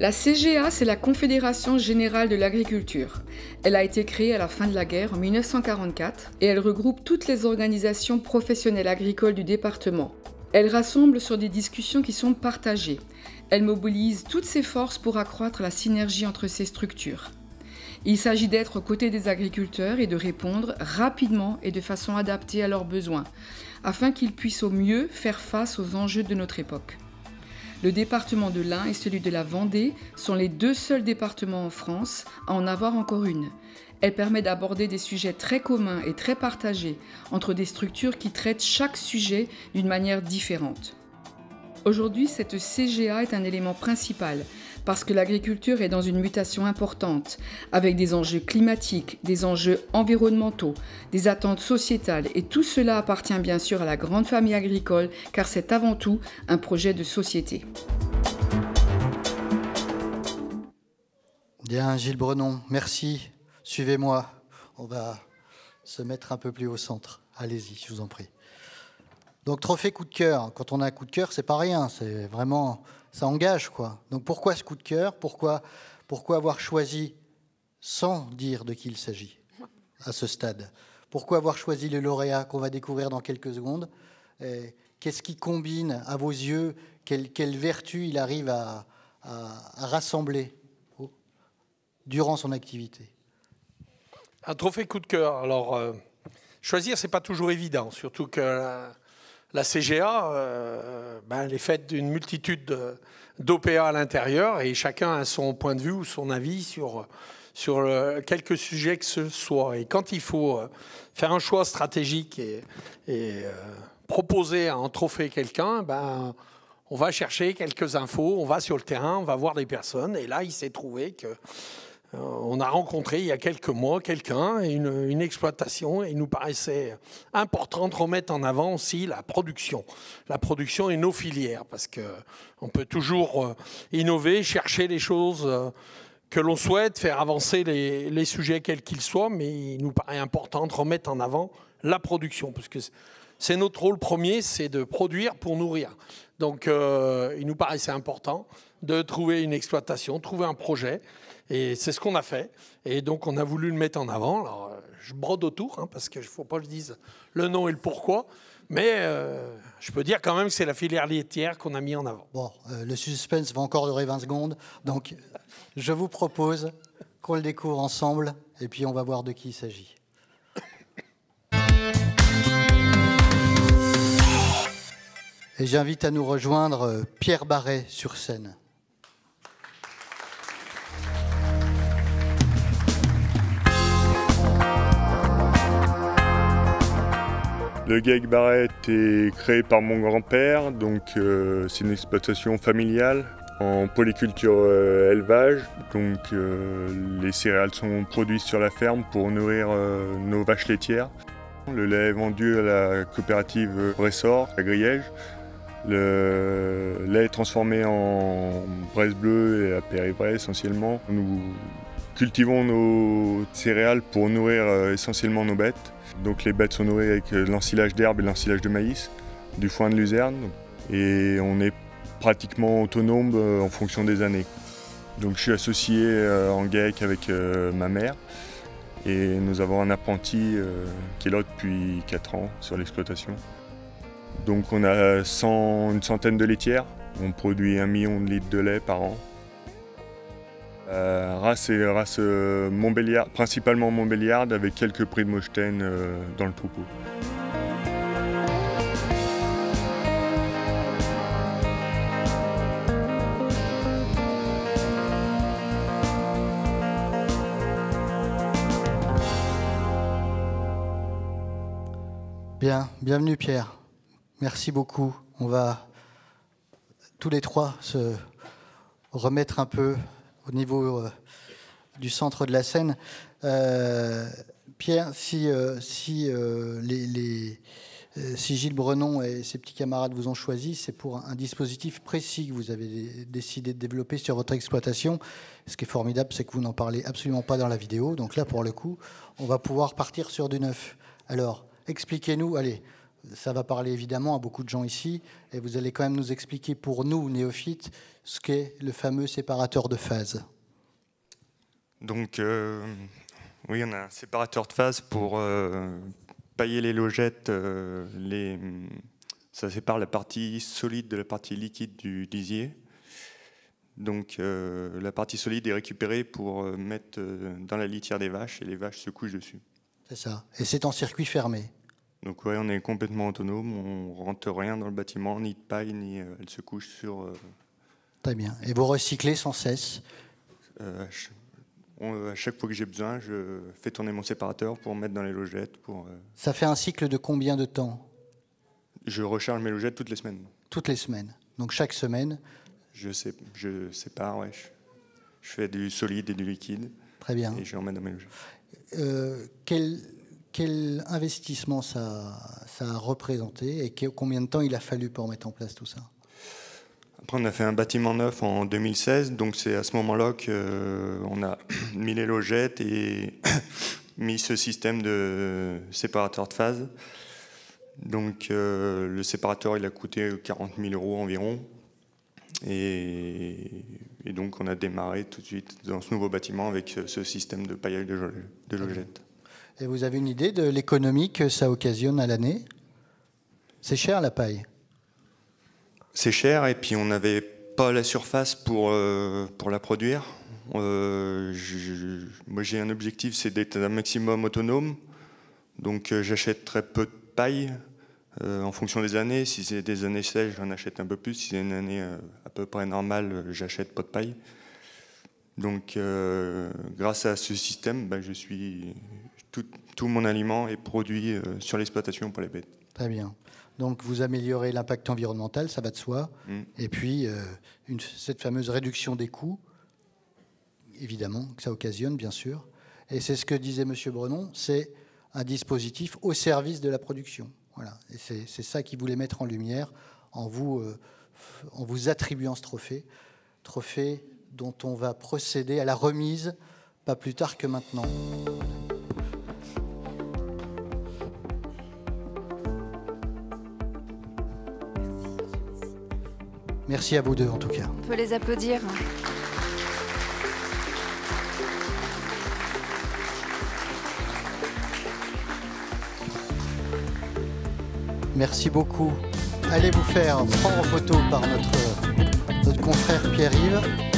La CGA, c'est la Confédération Générale de l'Agriculture. Elle a été créée à la fin de la guerre en 1944 et elle regroupe toutes les organisations professionnelles agricoles du département. Elle rassemble sur des discussions qui sont partagées. Elle mobilise toutes ses forces pour accroître la synergie entre ces structures. Il s'agit d'être aux côtés des agriculteurs et de répondre rapidement et de façon adaptée à leurs besoins, afin qu'ils puissent au mieux faire face aux enjeux de notre époque. Le département de l'Ain et celui de la Vendée sont les deux seuls départements en France à en avoir encore une. Elle permet d'aborder des sujets très communs et très partagés entre des structures qui traitent chaque sujet d'une manière différente. Aujourd'hui, cette CGA est un élément principal parce que l'agriculture est dans une mutation importante, avec des enjeux climatiques, des enjeux environnementaux, des attentes sociétales, et tout cela appartient bien sûr à la grande famille agricole, car c'est avant tout un projet de société. Bien, Gilles Brenon, merci. Suivez-moi. On va se mettre un peu plus au centre. Allez-y, je vous en prie. Donc, trophée coup de cœur. Quand on a un coup de cœur, c'est pas rien. C'est vraiment, ça engage, quoi. Donc, pourquoi ce coup de cœur ? Pourquoi avoir choisi, sans dire de qui il s'agit à ce stade ? Pourquoi avoir choisi le lauréat qu'on va découvrir dans quelques secondes ? Qu'est-ce qui combine, à vos yeux, quelle vertu il arrive à rassembler durant son activité ? Un trophée coup de cœur. Alors, choisir, c'est pas toujours évident, surtout que la CGA, elle est faite d'une multitude d'OPA à l'intérieur et chacun a son point de vue ou son avis sur quelques sujets que ce soit. Et quand il faut faire un choix stratégique et proposer un trophée quelqu'un, on va chercher quelques infos, on va sur le terrain, on va voir des personnes. Et là, il s'est trouvé que on a rencontré il y a quelques mois quelqu'un, une exploitation, et il nous paraissait important de remettre en avant aussi la production et nos filières, parce qu'on peut toujours innover, chercher les choses que l'on souhaite, faire avancer les sujets quels qu'ils soient, mais il nous paraît important de remettre en avant la production, parce que c'est notre rôle premier, c'est de produire pour nourrir. Donc il nous paraissait important de trouver une exploitation, trouver un projet. Et c'est ce qu'on a fait. Et donc, on a voulu le mettre en avant. Alors, je brode autour, parce qu'il ne faut pas que je dise le nom et le pourquoi. Mais je peux dire quand même que c'est la filière laitière qu'on a mis en avant. Bon, le suspense va encore durer 20 secondes. Donc, je vous propose qu'on le découvre ensemble. Et puis, on va voir de qui il s'agit. Et j'invite à nous rejoindre Pierre Barret sur scène. Le GAEC Barret a été créé par mon grand-père, donc c'est une exploitation familiale en polyculture élevage. Donc les céréales sont produites sur la ferme pour nourrir nos vaches laitières. Le lait est vendu à la coopérative Bressor à Griège. Le lait est transformé en braise bleue et à Périvray essentiellement. Nous cultivons nos céréales pour nourrir essentiellement nos bêtes. Donc les bêtes sont nourries avec l'ensilage d'herbe et l'ensilage de maïs, du foin de luzerne. Et on est pratiquement autonome en fonction des années. Donc je suis associé en GAEC avec ma mère. Et nous avons un apprenti qui est là depuis 4 ans sur l'exploitation. Donc on a une centaine de laitières. On produit 1 million de litres de lait par an. Race est race Montbéliard, principalement Montbéliarde, avec quelques prix de Molstein dans le troupeau. Bien, bienvenue Pierre. Merci beaucoup. On va tous les trois se remettre un peu au niveau du centre de la scène. Pierre, si Gilles Brenon et ses petits camarades vous ont choisi, c'est pour un dispositif précis que vous avez décidé de développer sur votre exploitation. Ce qui est formidable, c'est que vous n'en parlez absolument pas dans la vidéo. Donc là, pour le coup, on va pouvoir partir sur du neuf. Alors, expliquez-nous, allez, ça va parler évidemment à beaucoup de gens ici, et vous allez quand même nous expliquer pour nous, néophytes, ce qu'est le fameux séparateur de phase. Donc, oui, on a un séparateur de phase pour pailler les logettes. Ça sépare la partie solide de la partie liquide du lisier. Donc, la partie solide est récupérée pour mettre dans la litière des vaches, et les vaches se couchent dessus. C'est ça. Et c'est en circuit fermé. Donc, ouais, on est complètement autonome. On ne rentre rien dans le bâtiment, ni de paille, ni elle se couche sur... Très bien. Et vous recyclez sans cesse? À chaque fois que j'ai besoin, je fais tourner mon séparateur pour mettre dans les logettes. Ça fait un cycle de combien de temps? Je recharge mes logettes toutes les semaines. Toutes les semaines. Donc chaque semaine? Je sépare, ouais. Je fais du solide et du liquide. Très bien. Et je remets dans mes logettes. Quel investissement ça a représenté et combien de temps il a fallu pour mettre en place tout ça? Après, on a fait un bâtiment neuf en 2016, donc c'est à ce moment-là qu'on a mis les logettes et mis ce système de séparateur de phase. Donc le séparateur, il a coûté 40 000 € environ. Et donc on a démarré tout de suite dans ce nouveau bâtiment avec ce système de paillage de logettes. Et vous avez une idée de l'économie que ça occasionne à l'année? C'est cher la paille? C'est cher, et puis on n'avait pas la surface pour la produire. Moi j'ai un objectif, c'est d'être un maximum autonome. Donc j'achète très peu de paille en fonction des années. Si c'est des années sèches, j'en achète un peu plus. Si c'est une année à peu près normale, j'achète pas de paille. Donc grâce à ce système, tout mon aliment est produit sur l'exploitation pour les bêtes. Très bien. Donc vous améliorez l'impact environnemental, ça va de soi. Et puis cette fameuse réduction des coûts, évidemment, que ça occasionne, bien sûr. Et c'est ce que disait M. Brenon, c'est un dispositif au service de la production. Voilà. Et c'est ça qu'il voulait mettre en lumière en vous attribuant ce trophée dont on va procéder à la remise pas plus tard que maintenant. Merci à vous deux, en tout cas. On peut les applaudir. Merci beaucoup. Allez vous faire prendre en photo par notre confrère Pierre-Yves.